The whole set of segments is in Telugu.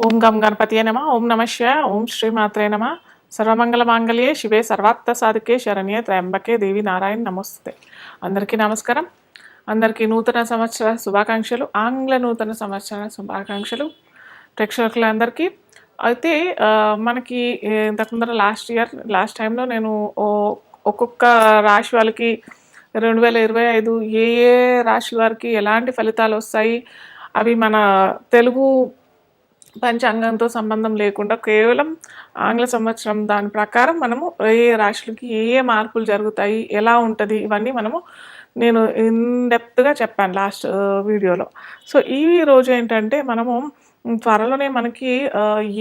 ఓం గం గణపతియే నమ. ఓం నమ శివాయ. ఓం శ్రీమాత్రే నమ. సర్వమంగళ మాంగళ్యే శివే సర్వార్థ సాధికే శరణ్యే త్రయంబకే దేవి నారాయణ నమస్తే. అందరికీ నమస్కారం. అందరికీ నూతన సంవత్సర శుభాకాంక్షలు, ఆంగ్ల నూతన సంవత్సర శుభాకాంక్షలు ప్రేక్షకులందరికీ. అయితే మనకి ఇంతకుముందర లాస్ట్ టైంలో నేను ఒక్కొక్క రాశి వాళ్ళకి 2025 ఏ ఏ రాశి వారికి ఎలాంటి ఫలితాలు వస్తాయి, అవి మన తెలుగు పంచాంగంతో సంబంధం లేకుండా కేవలం ఆంగ్ల సంవత్సరం దాని ప్రకారం మనము ఏ రాశులకి ఏ మార్పులు జరుగుతాయి, ఎలా ఉంటుంది, ఇవన్నీ నేను ఇన్డెప్త్గా చెప్పాను లాస్ట్ వీడియోలో. సో ఈ రోజు ఏంటంటే మనము త్వరలోనే మనకి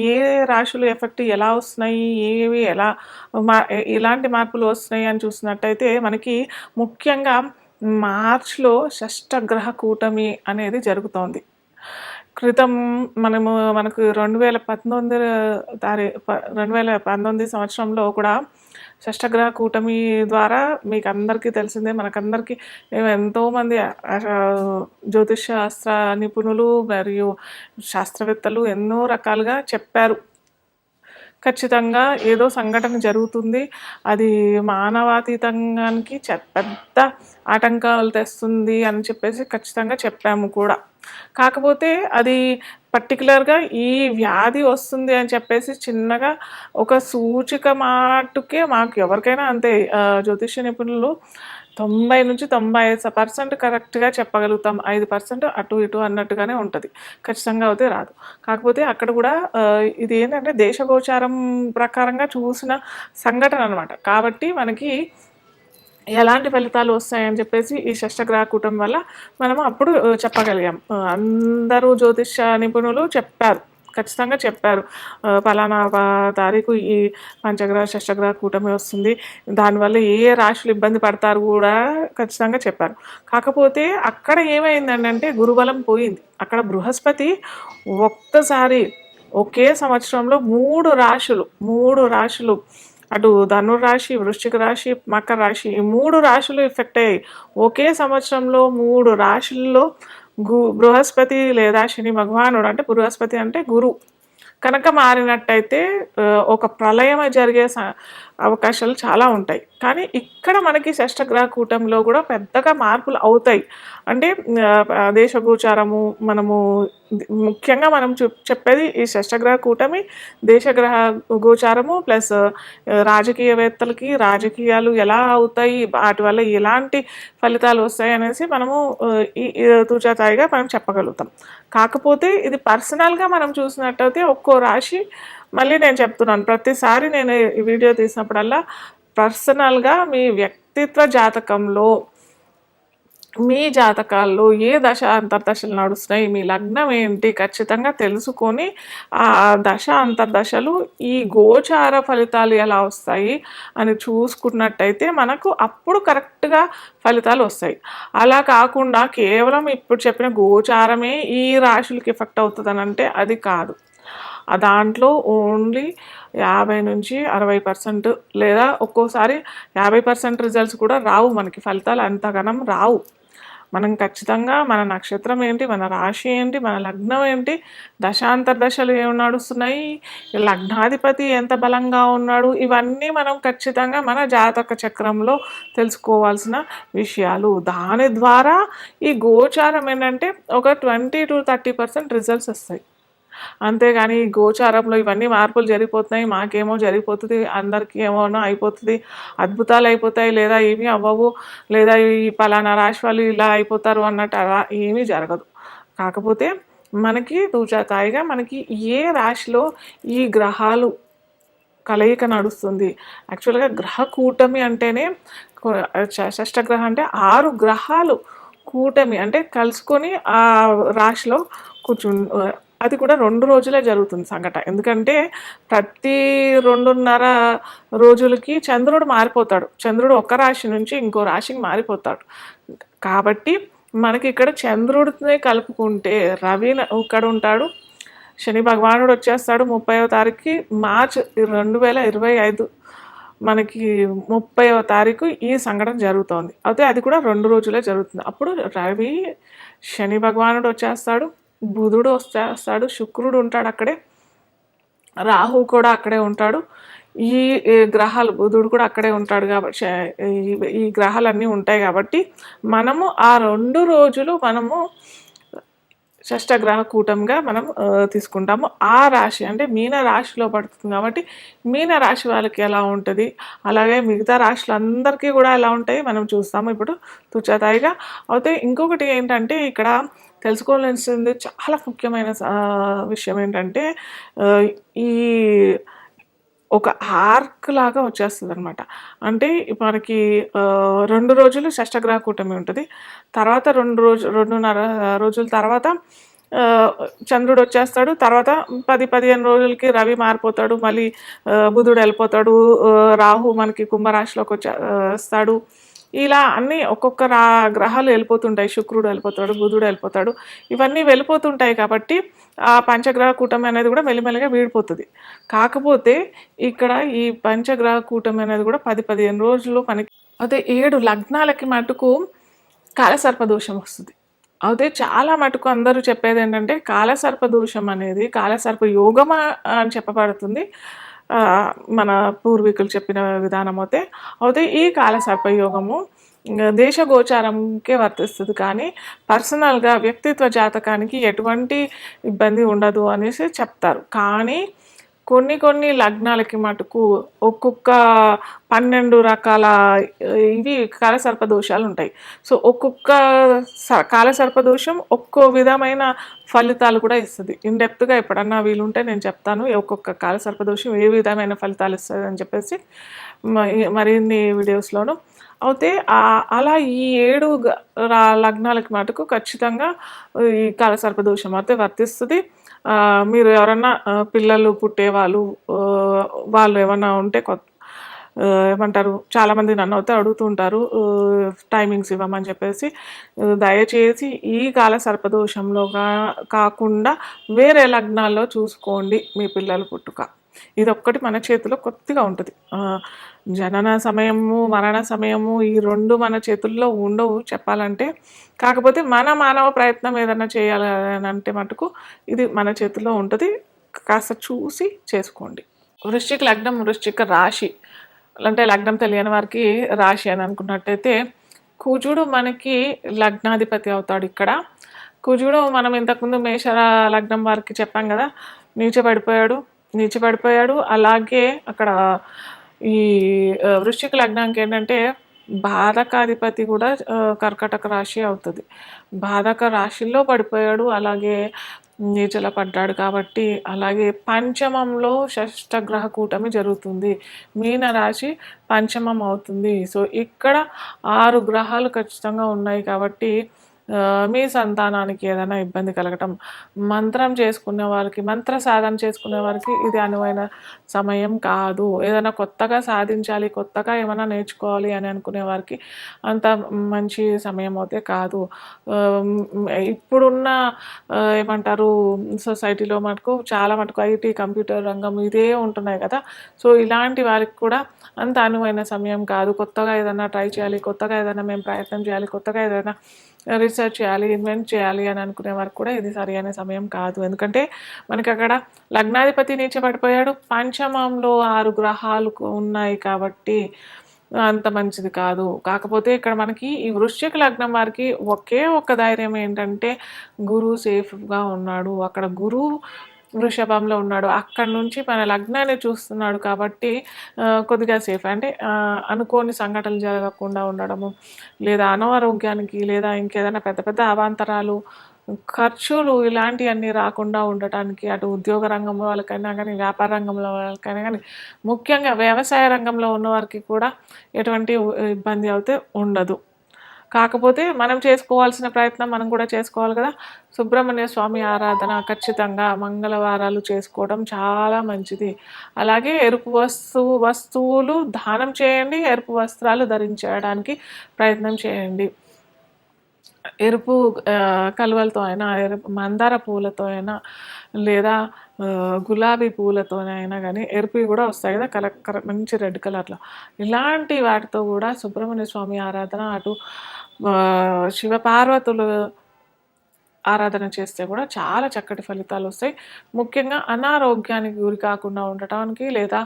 ఏ రాశులు ఎఫెక్ట్ ఎలా వస్తున్నాయి, ఏవి ఎలా ఇలాంటి మార్పులు వస్తున్నాయి అని చూసినట్టయితే మనకి ముఖ్యంగా మార్చ్లో షష్టగ్రహ కూటమి అనేది జరుగుతోంది. క్రితం మనకు 2019 సంవత్సరంలో కూడా షష్టగ్రహ కూటమి ద్వారా మీకు అందరికీ తెలిసిందే, మనకందరికీ ఎంతోమంది జ్యోతిష్ శాస్త్ర నిపుణులు మరియు శాస్త్రవేత్తలు ఎన్నో రకాలుగా చెప్పారు. ఖచ్చితంగా ఏదో సంఘటన జరుగుతుంది, అది మానవాతీతంగానికి పెద్ద ఆటంకాలు తెస్తుంది అని చెప్పేసి ఖచ్చితంగా చెప్పాము కూడా. కాకపోతే అది పర్టికులర్గా ఈ వ్యాధి వస్తుంది అని చెప్పేసి చిన్నగా ఒక సూచిక మాటుకే మాకు ఎవరికైనా అంతే, జ్యోతిష నిపుణులు 90 నుంచి 95% కరెక్ట్గా చెప్పగలుగుతాం. 5% అటు ఇటు అన్నట్టుగానే ఉంటుంది, ఖచ్చితంగా అయితే రాదు. కాకపోతే అక్కడ కూడా ఇది ఏంటంటే దేశగోచారం ప్రకారంగా చూసిన సంఘటన అనమాట. కాబట్టి మనకి ఎలాంటి ఫలితాలు వస్తాయని చెప్పేసి ఈ షష్టగ్రహ కూటమి వల్ల మనము అప్పుడు చెప్పగలిగాం. అందరూ జ్యోతిష నిపుణులు చెప్పారు, ఖచ్చితంగా చెప్పారు, ఫలానా తారీఖు ఈ పంచగ్రహ షష్టగ్రహ కూటమి వస్తుంది, దానివల్ల ఏ రాశులు ఇబ్బంది పడతారు కూడా ఖచ్చితంగా చెప్పారు. కాకపోతే అక్కడ ఏమైందంటే గురుబలం పోయింది. అక్కడ బృహస్పతి ఒక్కసారి ఒకే సంవత్సరంలో మూడు రాశులు అటు ధనురాశి, వృశ్చిక రాశి, మకర రాశి, ఈ 3 రాశులు ఎఫెక్ట్ అయ్యాయి. ఒకే సంవత్సరంలో 3 రాశుల్లో బృహస్పతి లేదా శని భగవానుడు, అంటే బృహస్పతి అంటే గురు కనుక మారినట్టయితే ఒక ప్రళయం జరిగే అవకాశాలు చాలా ఉంటాయి. కానీ ఇక్కడ మనకి షష్టగ్రహ కూటమిలో కూడా పెద్దగా మార్పులు అవుతాయి. అంటే దేశగోచారము మనము ముఖ్యంగా మనం చెప్పేది ఈ షష్టగ్రహ కూటమి, దేశగ్రహ గోచారము ప్లస్ రాజకీయవేత్తలకి రాజకీయాలు ఎలా అవుతాయి, వాటి వల్ల ఎలాంటి ఫలితాలు వస్తాయి అనేసి మనము ఈ తూచాతాయిగా మనం చెప్పగలుగుతాం. కాకపోతే ఇది పర్సనల్గా మనం చూసినట్టయితే ఒక్కో రాశి, మళ్ళీ నేను చెప్తున్నాను ప్రతిసారి నేను ఈ వీడియో తీసినప్పుడల్లా, పర్సనల్గా మీ వ్యక్తిత్వ జాతకంలో మీ జాతకాల్లో ఏ దశ అంతర్దశలు నడుస్తున్నాయి, మీ లగ్నం ఏంటి ఖచ్చితంగా తెలుసుకొని ఆ దశ అంతర్దశలు ఈ గోచార ఫలితాలు ఎలా వస్తాయి అని చూసుకున్నట్టయితే మనకు అప్పుడు కరెక్ట్గా ఫలితాలు వస్తాయి. అలా కాకుండా కేవలం ఇప్పుడు చెప్పిన గోచారమే ఈ రాశులకి ఎఫెక్ట్ అవుతుందని అంటే అది కాదు. దాంట్లో ఓన్లీ 50 నుంచి 60% లేదా ఒక్కోసారి 50% రిజల్ట్స్ కూడా రావు, మనకి ఫలితాలు అంతగానం రావు. మనం ఖచ్చితంగా మన నక్షత్రం ఏంటి, మన రాశి ఏంటి, మన లగ్నం ఏంటి, దశాంతర్దశలు ఏమి నడుస్తున్నాయి, లగ్నాధిపతి ఎంత బలంగా ఉన్నాడు, ఇవన్నీ మనం ఖచ్చితంగా మన జాతక చక్రంలో తెలుసుకోవాల్సిన విషయాలు. దాని ద్వారా ఈ గోచారం ఏంటంటే ఒక 20 to 30% రిజల్ట్స్ వస్తాయి. అంతేగాని గోచారంలో ఇవన్నీ మార్పులు జరిగిపోతున్నాయి, మాకేమో జరిగిపోతుంది, అందరికీ ఏమోనో అయిపోతుంది, అద్భుతాలు అయిపోతాయి, లేదా ఏమీ అవ్వవు, లేదా ఈ పలానా రాశి వాళ్ళు ఇలా అయిపోతారు అన్నట్టు అలా ఏమీ జరగదు. కాకపోతే మనకి తూచాతాయిగా మనకి ఏ రాశిలో ఈ గ్రహాలు కలయిక నడుస్తుంది. యాక్చువల్గా గ్రహ కూటమి అంటేనే, షష్టగ్రహం అంటే 6 గ్రహాలు కూటమి అంటే కలుసుకొని ఆ రాశిలో అది కూడా 2 రోజులే జరుగుతుంది సంఘటన. ఎందుకంటే ప్రతి 2.5 రోజులకి చంద్రుడు మారిపోతాడు. చంద్రుడు ఒక రాశి నుంచి ఇంకో రాశికి మారిపోతాడు. కాబట్టి మనకి ఇక్కడ చంద్రుడిని కలుపుకుంటే రవి ఇక్కడ ఉంటాడు, శని భగవానుడు వచ్చేస్తాడు 30వ తారీఖుకి, మార్చ్ 2025 మనకి 30వ తారీఖు ఈ సంఘటన జరుగుతోంది. అయితే అది కూడా 2 రోజులే జరుగుతుంది. అప్పుడు రవి శని భగవానుడు వచ్చేస్తాడు, బుధుడు వచ్చేస్తాడు, శుక్రుడు ఉంటాడు అక్కడే, రాహు కూడా అక్కడే ఉంటాడు. ఈ గ్రహాలు బుధుడు కూడా అక్కడే ఉంటాడు కాబట్టి ఈ గ్రహాలన్నీ ఉంటాయి కాబట్టి మనము ఆ 2 రోజులు మనము షష్టగ్రహ కూటమిగా మనం తీసుకుంటాము. ఆ రాశి అంటే మీన రాశిలో పడుతుంది కాబట్టి మీన రాశి వాళ్ళకి ఎలా ఉంటుంది, అలాగే మిగతా రాశులందరికీ కూడా ఎలా ఉంటాయి మనం చూస్తాము ఇప్పుడు తుచతాయిగా. అయితే ఇంకొకటి ఏంటంటే ఇక్కడ తెలుసుకోవాల్సింది చాలా ముఖ్యమైన విషయం ఏంటంటే ఈ ఒక ఆర్క్ లాగా వచ్చేస్తుందనమాట. అంటే మనకి 2 రోజులు షష్టగ్రహ కూటమి ఉంటది. తర్వాత 2.5 రోజుల తర్వాత చంద్రుడు వచ్చేస్తాడు. తర్వాత 15 రోజులకి రవి మారిపోతాడు. మళ్ళీ బుధుడు వెళ్ళిపోతాడు. రాహు మనకి కుంభరాశిలోకి వస్తాడు. ఇలా అన్నీ ఒక్కొక్క గ్రహాలు వెళ్ళిపోతుంటాయి. శుక్రుడు వెళ్ళిపోతాడు, బుధుడు వెళ్ళిపోతాడు. ఇవన్నీ వెళ్ళిపోతుంటాయి కాబట్టి ఆ పంచగ్రహ కూటమి అనేది కూడా మెల్లిమెల్లిగా వీడిపోతుంది. కాకపోతే ఇక్కడ ఈ పంచగ్రహ కూటమి అనేది కూడా 10-15 రోజులు మనకి అదే 7 లగ్నాలకి మటుకు కాలసర్ప దోషం వస్తుంది. అదే చాలా మటుకు అందరూ చెప్పేది ఏంటంటే కాలసర్ప దోషం అనేది కాలసర్ప యోగమా అని చెప్పబడుతుంది. మన పూర్వీకులు చెప్పిన విధానం అయితే ఈ కాలసర్ప యోగము దేశ గోచారంకే వర్తిస్తుంది, కానీ పర్సనల్గా వ్యక్తిత్వ జాతకానికి ఎటువంటి ఇబ్బంది ఉండదు అనేసి చెప్తారు. కానీ కొన్ని లగ్నాలకి మటుకు ఒక్కొక్క 12 రకాల ఇవి కాలసర్ప దోషాలు ఉంటాయి. సో ఒక్కొక్క కాలసర్ప దోషం ఒక్కో విధమైన ఫలితాలు కూడా ఇస్తుంది. ఇన్డెప్త్గా ఎప్పుడన్నా వీలుంటే నేను చెప్తాను ఒక్కొక్క కాలసర్ప దోషం ఏ విధమైన ఫలితాలు ఇస్తుంది అని చెప్పేసి మరిన్ని వీడియోస్లోను. అయితే అలా ఈ 7 లగ్నాలకి మటుకు ఖచ్చితంగా ఈ కాలసర్ప దోషం అయితే వర్తిస్తుంది. మీరు ఎవరన్నా పిల్లలు పుట్టేవాళ్ళు వాళ్ళు ఏమన్నా ఉంటే ఏమంటారు, చాలామంది నన్ను అయితే అడుగుతుంటారు టైమింగ్స్ ఇవ్వమని చెప్పేసి. దయచేసి ఈ కాల సర్పదోషంలో కాకుండా వేరే లగ్నాల్లో చూసుకోండి మీ పిల్లలు పుట్టుక. ఇదొక్కటి మన చేతిలో కొద్దిగా ఉంటుంది. జనన సమయము, మరణ సమయము ఈ 2 మన చేతుల్లో ఉండవు చెప్పాలంటే. కాకపోతే మన మానవ ప్రయత్నం ఏదైనా చేయాలి అని అంటే మటుకు ఇది మన చేతిలో ఉంటుంది. కాస్త చూసి చేసుకోండి. వృశ్చిక లగ్నం, వృశ్చిక రాశి అంటే లగ్నం తెలియని వారికి రాశి అని అనుకున్నట్టయితే కుజుడు మనకి లగ్నాధిపతి అవుతాడు. ఇక్కడ కుజుడు మనం ఇంతకుముందు మేష లగ్నం వారికి చెప్పాం కదా, నీచపడిపోయాడు. అలాగే అక్కడ ఈ వృశ్చిక లగ్నానికి ఏంటంటే బాధకాధిపతి కూడా కర్కటక రాశి అవుతుంది. బాధక రాశిలో పడిపోయాడు, అలాగే నీచల పడ్డాడు కాబట్టి. అలాగే పంచమంలో షష్టగ్రహ కూటమి జరుగుతుంది. మీన రాశి పంచమం అవుతుంది. సో ఇక్కడ 6 గ్రహాలు ఖచ్చితంగా ఉన్నాయి కాబట్టి మీ సంతానానికి ఏదైనా ఇబ్బంది కలగటం, మంత్రం చేసుకునే వారికి, మంత్ర సాధన చేసుకునే వారికి ఇది అనువైన సమయం కాదు. ఏదైనా కొత్తగా సాధించాలి, కొత్తగా ఏమైనా నేర్చుకోవాలి అని అనుకునే వారికి అంత మంచి సమయం అయితే కాదు. ఇప్పుడున్న ఏమంటారు సొసైటీలో మటుకు చాలా మటుకు ఐటీ, కంప్యూటర్ రంగం ఇదే ఉంటున్నాయి కదా. సో ఇలాంటి వారికి కూడా అంత అనువైన సమయం కాదు. కొత్తగా ఏదైనా ట్రై చేయాలి, కొత్తగా ఏదైనా మేము ప్రయత్నం చేయాలి, కొత్తగా ఏదైనా రీసెర్చ్ చేయాలి, ఇన్వెంట్ చేయాలి అని అనుకునే వారికి కూడా ఇది సరి అయిన సమయం కాదు. ఎందుకంటే మనకి అక్కడ లగ్నాధిపతి నీచపడిపోయాడు, పంచమంలో 6 గ్రహాలు ఉన్నాయి కాబట్టి అంత మంచిది కాదు. కాకపోతే ఇక్కడ మనకి ఈ వృశ్చిక లగ్నం వారికి ఒకే ఒక్క ధైర్యం ఏంటంటే గురువు సేఫ్గా ఉన్నాడు. అక్కడ గురువు వృషభంలో ఉన్నాడు, అక్కడ నుంచి మన లగ్నాన్ని చూస్తున్నాడు కాబట్టి కొద్దిగా సేఫ్. అంటే అనుకోని సంఘటనలు జరగకుండా ఉండడము, లేదా అనారోగ్యానికి, లేదా ఇంకేదైనా పెద్ద పెద్ద అవాంతరాలు, ఖర్చులు ఇలాంటివన్నీ రాకుండా ఉండటానికి అటు ఉద్యోగ రంగంలో వాళ్ళకైనా కానీ, వ్యాపార రంగంలో వాళ్ళకైనా కానీ, ముఖ్యంగా వ్యవసాయ రంగంలో ఉన్న వారికి కూడా ఎటువంటి ఇబ్బంది అయితే ఉండదు. కాకపోతే మనం చేసుకోవాల్సిన ప్రయత్నం మనం కూడా చేసుకోవాలి కదా. సుబ్రహ్మణ్య స్వామి ఆరాధన ఖచ్చితంగా మంగళవారాలు చేసుకోవడం చాలా మంచిది. అలాగే ఎరుపు వస్తువులు దానం చేయండి, ఎరుపు వస్త్రాలు ధరించడానికి ప్రయత్నం చేయండి. ఎరుపు కలువలతో అయినా, ఎరుపు మందార పూలతో అయినా, లేదా గులాబీ పూలతోనైనా కానీ, ఎరుపు కూడా వస్తాయి కదా మంచి రెడ్ కలర్లో, ఇలాంటి వాటితో కూడా సుబ్రహ్మణ్య స్వామి ఆరాధన, అటు శివపార్వతులు ఆరాధన చేస్తే కూడా చాలా చక్కటి ఫలితాలొస్తాయి. ముఖ్యంగా అనారోగ్యానికి గురి కాకుండా ఉండటానికి లేదా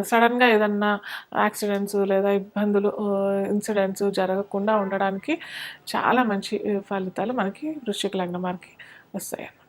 సడెన్‌గా ఏదన్నా యాక్సిడెంట్స్ లేదా ఇబ్బందులు ఇన్సిడెంట్స్ జరగకుండా ఉండడానికి చాలా మంచి ఫలితాలు మనకి వృశ్చిక లగ్నం వారికి వస్తాయన్నమాట.